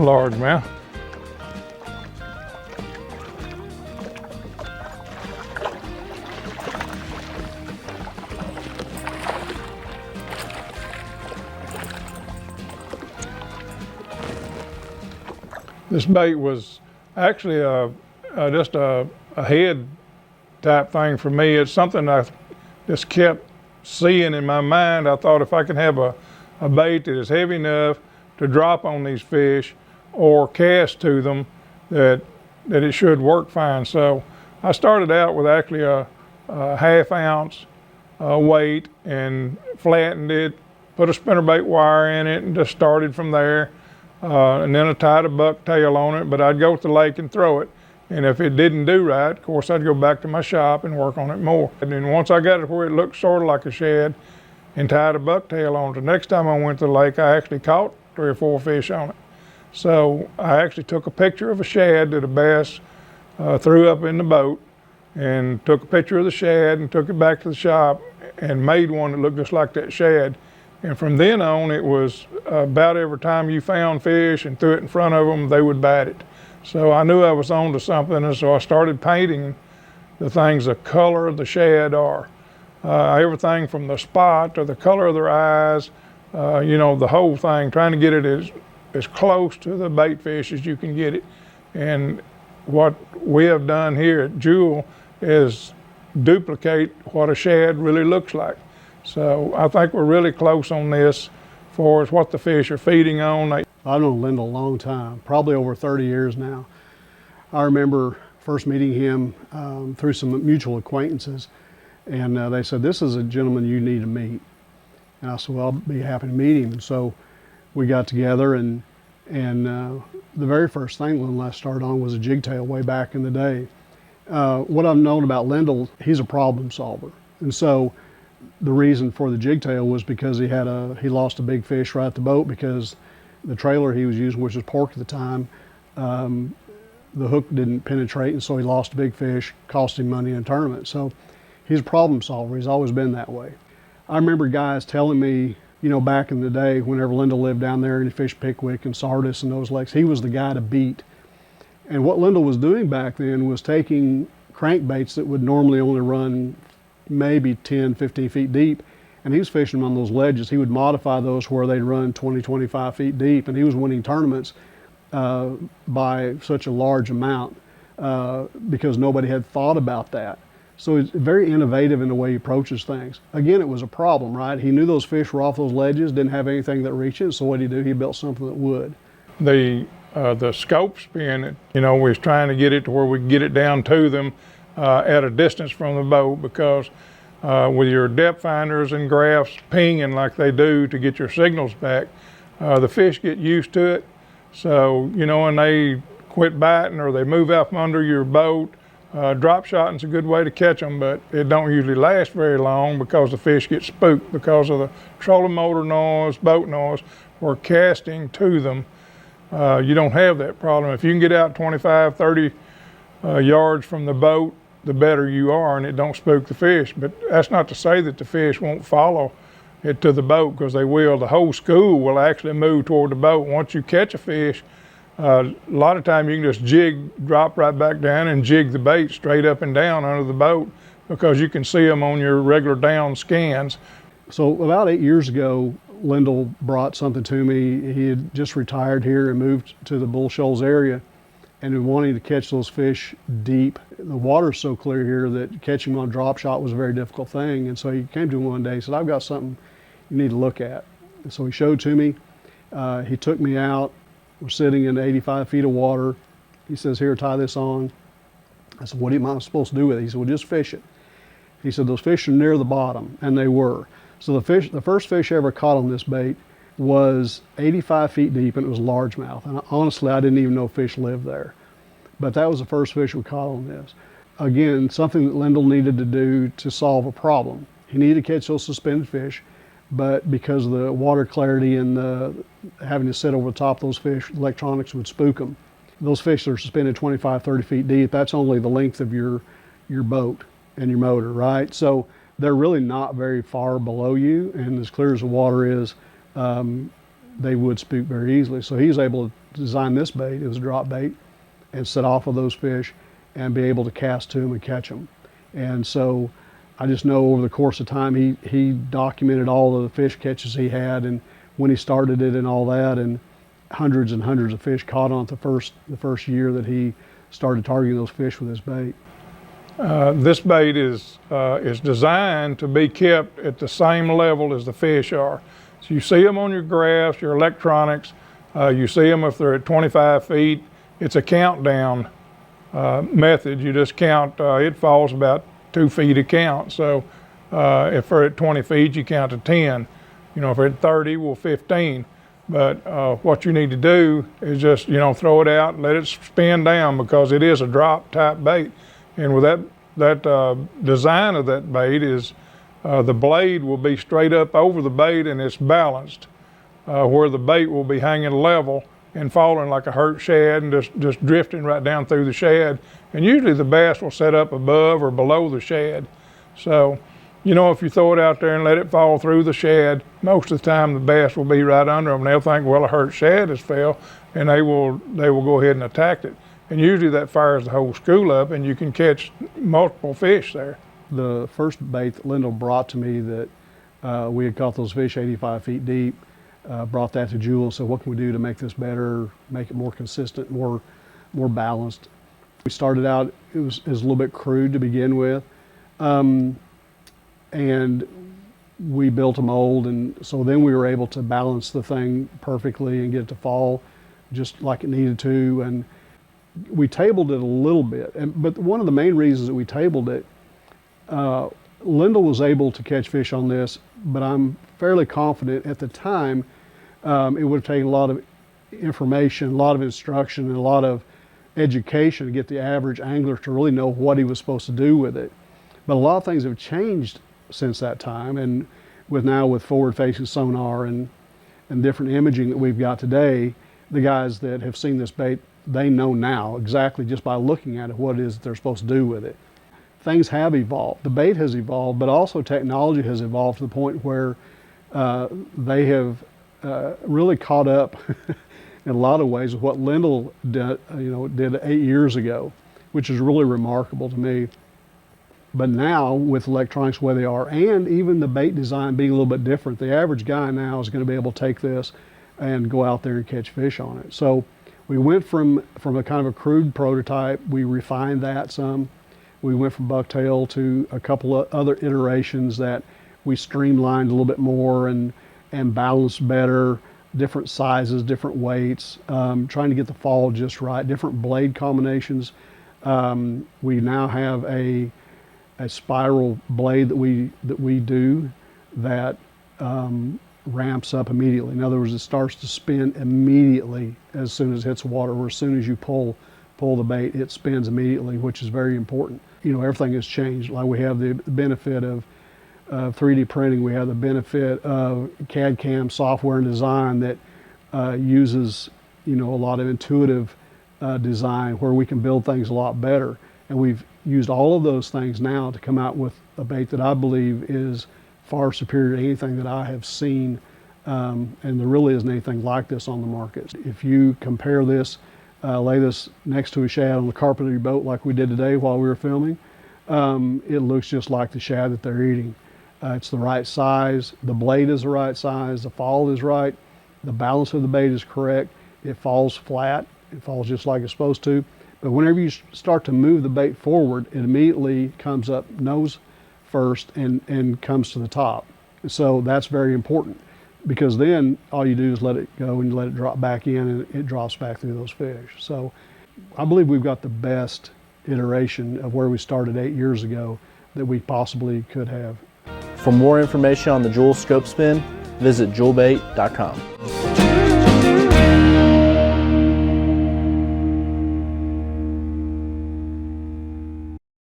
largemouth. This bait was actually just a head type thing for me. It's something I just kept seeing in my mind. I thought if I could have a bait that is heavy enough to drop on these fish or cast to them, that it should work fine. So I started out with actually a ½ ounce weight and flattened it, put a spinnerbait wire in it, and just started from there. And then I tied a bucktail on it, but I'd go to the lake and throw it. And if it didn't do right, of course, I'd go back to my shop and work on it more. And then once I got it where it looked sort of like a shad and tied a bucktail on it, the next time I went to the lake, I actually caught 3 or 4 fish on it. So I actually took a picture of a shad that a bass threw up in the boat, and took a picture of the shad and took it back to the shop and made one that looked just like that shad. And from then on, it was about every time you found fish and threw it in front of them, they would bite it. So I knew I was on to something, and so I started painting the things the color of the shad are. Everything from the spot to the color of their eyes, you know, the whole thing, trying to get it as close to the bait fish as you can get it. And what we have done here at Jewel is duplicate what a shad really looks like. So I think we're really close on this as far as what the fish are feeding on. I've known Lyndall a long time, probably over 30 years now. I remember first meeting him through some mutual acquaintances, and they said, "This is a gentleman you need to meet." And I said, "Well, I'll be happy to meet him." And so we got together, and the very first thing Lyndall and I started on was a jigtail way back in the day. What I've known about Lyndall, he's a problem solver. And so the reason for the jigtail was because he lost a big fish right at the boat, because the trailer he was using, which was pork at the time, the hook didn't penetrate, and so he lost a big fish, cost him money in a tournament. So he's a problem solver. He's always been that way. I remember guys telling me, you know, back in the day, whenever Lyndall lived down there and he fished Pickwick and Sardis and those lakes, he was the guy to beat. And what Lyndall was doing back then was taking crankbaits that would normally only run maybe 10, 15 feet deep, and he was fishing on those ledges. He would modify those where they'd run 20, 25 feet deep, and he was winning tournaments by such a large amount because nobody had thought about that. So he's very innovative in the way he approaches things. Again, it was a problem, right? He knew those fish were off those ledges, didn't have anything that reached it, so what did he do? He built something that would. The scope spin, you know, we was trying to get it to where we could get it down to them at a distance from the boat, because with your depth finders and graphs pinging like they do to get your signals back, the fish get used to it. So, you know, when they quit biting or they move out from under your boat, drop shotting's a good way to catch them, but it don't usually last very long because the fish get spooked because of the trolling motor noise, boat noise, or casting to them. You don't have that problem. If you can get out 25, 30 yards from the boat, the better you are, and it don't spook the fish. But that's not to say that the fish won't follow it to the boat, because they will. The whole school will actually move toward the boat. Once you catch a fish, a lot of time you can just drop right back down and jig the bait straight up and down under the boat, because you can see them on your regular down scans. So about 8 years ago, Lyndall brought something to me. He had just retired here and moved to the Bull Shoals area, and been wanting to catch those fish deep. The water's so clear here that catching them on drop shot was a very difficult thing. And so he came to me one day and said, "I've got something you need to look at." And so he showed to me. He took me out. We're sitting in 85 feet of water. He says, "Here, tie this on." I said, "What am I supposed to do with it?" He said, "Well, just fish it." He said, "Those fish are near the bottom," and they were. So the first fish I ever caught on this bait was 85 feet deep, and it was largemouth. And honestly, I didn't even know fish lived there. But that was the first fish we caught on this. Again, something that Lyndall needed to do to solve a problem. He needed to catch those suspended fish, but because of the water clarity and having to sit over the top of those fish, electronics would spook them. Those fish that are suspended 25, 30 feet deep, that's only the length of your boat and your motor, right? So they're really not very far below you, and as clear as the water is, they would spook very easily. So he was able design this bait, it was a drop bait, and set off of those fish and be able to cast to them and catch them. And so I just know over the course of time, he documented all of the fish catches he had and when he started it and all that, and hundreds and hundreds of fish caught on it the first year that he started targeting those fish with his bait. This bait is designed to be kept at the same level as the fish are. So you see them on your graphs, your electronics, you see them if they're at 25 feet. It's a countdown method. You just count, it falls about 2 feet a count. So if they're at 20 feet, you count to 10. You know, if they're at 30, well, 15. But what you need to do is just, you know, throw it out and let it spin down, because it is a drop type bait. And with that design of that bait is the blade will be straight up over the bait and it's balanced, where the bait will be hanging level and falling like a hurt shad and just drifting right down through the shad. And usually the bass will set up above or below the shad. So, you know, if you throw it out there and let it fall through the shad, most of the time the bass will be right under them. They'll think, well, a hurt shad has fell, and they will go ahead and attack it. And usually that fires the whole school up, and you can catch multiple fish there. The first bait that Lyndall brought to me that we had caught those fish 85 feet deep, brought that to Jewel. So what can we do to make this better, make it more consistent, more balanced? We started out, it was a little bit crude to begin with. And we built a mold, and so then we were able to balance the thing perfectly and get it to fall just like it needed to. And we tabled it a little bit, but one of the main reasons that we tabled it, Lyndall was able to catch fish on this, but I'm fairly confident at the time it would have taken a lot of information, a lot of instruction, and a lot of education to get the average angler to really know what he was supposed to do with it. But a lot of things have changed since that time, and with forward-facing sonar and different imaging that we've got today, the guys that have seen this bait, they know now exactly just by looking at it what it is that they're supposed to do with it. Things have evolved. The bait has evolved, but also technology has evolved to the point where they have really caught up in a lot of ways with what Lyndall did 8 years ago, which is really remarkable to me. But now, with electronics the way they are, and even the bait design being a little bit different, the average guy now is going to be able to take this and go out there and catch fish on it. So we went from a kind of a crude prototype, we refined that some. We went from bucktail to a couple of other iterations that we streamlined a little bit more and balanced better, different sizes, different weights, trying to get the fall just right, different blade combinations. We now have a spiral blade that we do that ramps up immediately. In other words, it starts to spin immediately as soon as it hits water, or as soon as you pull the bait, it spins immediately, which is very important. You know, everything has changed. Like, we have the benefit of 3D printing. We have the benefit of CAD/CAM software and design that uses, you know, a lot of intuitive design where we can build things a lot better. And we've used all of those things now to come out with a bait that I believe is far superior to anything that I have seen, and there really isn't anything like this on the market. If you compare this, lay this next to a shad on the carpet of your boat like we did today while we were filming, it looks just like the shad that they're eating. It's the right size, the blade is the right size, the fall is right, the balance of the bait is correct, it falls flat, it falls just like it's supposed to. But whenever you start to move the bait forward, it immediately comes up nose first and comes to the top. So that's very important, because then all you do is let it go and you let it drop back in, and it drops back through those fish. So I believe we've got the best iteration of where we started 8 years ago that we possibly could have. For more information on the Jewel Scope Spin, visit jewelbait.com.